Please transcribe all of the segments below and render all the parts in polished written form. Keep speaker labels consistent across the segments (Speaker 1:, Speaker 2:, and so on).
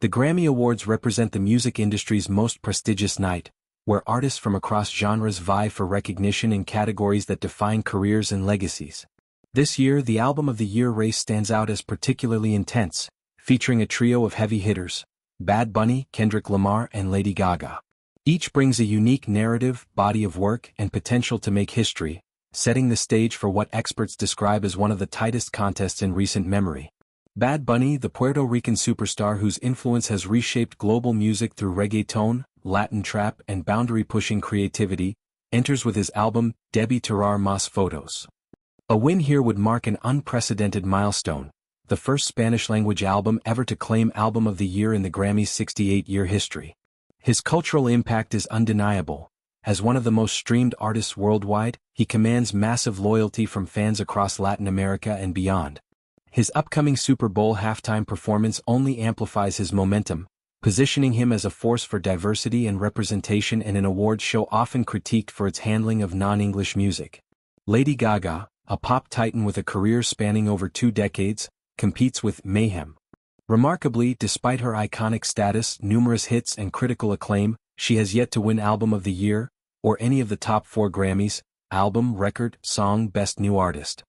Speaker 1: The Grammy Awards represent the music industry's most prestigious night, where artists from across genres vie for recognition in categories that define careers and legacies. This year, the Album of the Year race stands out as particularly intense, featuring a trio of heavy hitters: Bad Bunny, Kendrick Lamar, and Lady Gaga. Each brings a unique narrative, body of work, and potential to make history, setting the stage for what experts describe as one of the tightest contests in recent memory. Bad Bunny, the Puerto Rican superstar whose influence has reshaped global music through reggaeton, Latin trap, and boundary-pushing creativity, enters with his album, Debi Tirar Más Fotos. A win here would mark an unprecedented milestone, the first Spanish-language album ever to claim Album of the Year in the Grammys' 68-year history. His cultural impact is undeniable. As one of the most streamed artists worldwide, he commands massive loyalty from fans across Latin America and beyond. His upcoming Super Bowl halftime performance only amplifies his momentum, positioning him as a force for diversity and representation in an awards show often critiqued for its handling of non-English music. Lady Gaga, a pop titan with a career spanning over 2 decades, competes with Mayhem. Remarkably, despite her iconic status, numerous hits, and critical acclaim, she has yet to win Album of the Year, or any of the top 4 Grammys: Album, Record, Song, Best New Artist.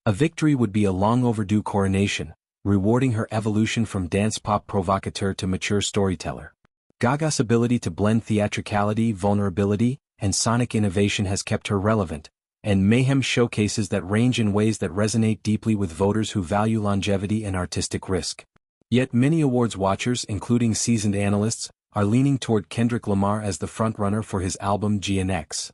Speaker 1: A victory would be a long-overdue coronation, rewarding her evolution from dance-pop provocateur to mature storyteller. Gaga's ability to blend theatricality, vulnerability, and sonic innovation has kept her relevant, and Mayhem showcases that range in ways that resonate deeply with voters who value longevity and artistic risk. Yet many awards watchers, including seasoned analysts, are leaning toward Kendrick Lamar as the frontrunner for his album GNX.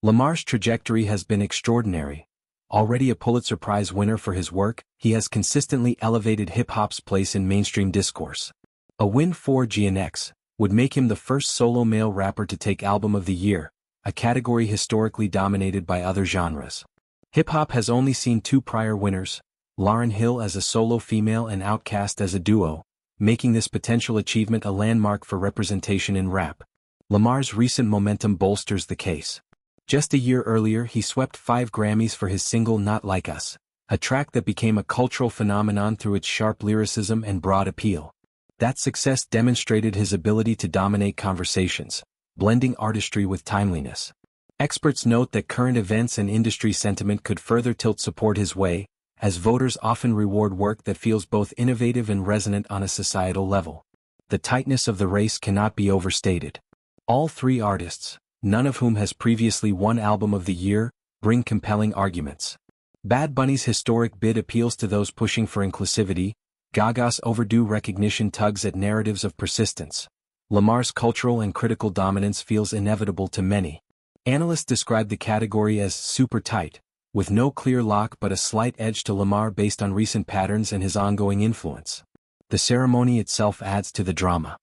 Speaker 1: Lamar's trajectory has been extraordinary. Already a Pulitzer Prize winner for his work, he has consistently elevated hip-hop's place in mainstream discourse. A win for GNX would make him the first solo male rapper to take Album of the Year, a category historically dominated by other genres. Hip-hop has only seen 2 prior winners, Lauryn Hill as a solo female and Outkast as a duo, making this potential achievement a landmark for representation in rap. Lamar's recent momentum bolsters the case. Just a year earlier, he swept 5 Grammys for his single Not Like Us, a track that became a cultural phenomenon through its sharp lyricism and broad appeal. That success demonstrated his ability to dominate conversations, blending artistry with timeliness. Experts note that current events and industry sentiment could further tilt support his way, as voters often reward work that feels both innovative and resonant on a societal level. The tightness of the race cannot be overstated. All 3 artists, none of whom has previously won Album of the Year, bring compelling arguments. Bad Bunny's historic bid appeals to those pushing for inclusivity, Gaga's overdue recognition tugs at narratives of persistence. Lamar's cultural and critical dominance feels inevitable to many. Analysts describe the category as super tight, with no clear lock but a slight edge to Lamar based on recent patterns and his ongoing influence. The ceremony itself adds to the drama.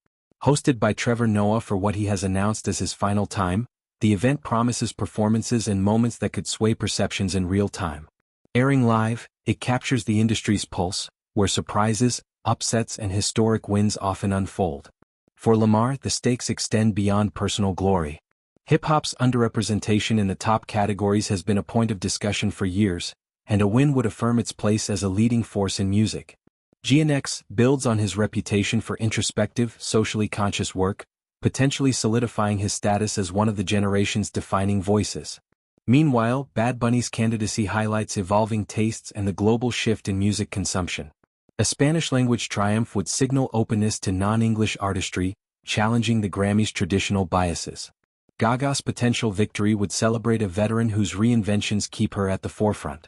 Speaker 1: Hosted by Trevor Noah for what he has announced as his final time, the event promises performances and moments that could sway perceptions in real time. Airing live, it captures the industry's pulse, where surprises, upsets, and historic wins often unfold. For Lamar, the stakes extend beyond personal glory. Hip-hop's underrepresentation in the top categories has been a point of discussion for years, and a win would affirm its place as a leading force in music. GNX builds on his reputation for introspective, socially conscious work, potentially solidifying his status as one of the generation's defining voices. Meanwhile, Bad Bunny's candidacy highlights evolving tastes and the global shift in music consumption. A Spanish-language triumph would signal openness to non-English artistry, challenging the Grammys' traditional biases. Gaga's potential victory would celebrate a veteran whose reinventions keep her at the forefront.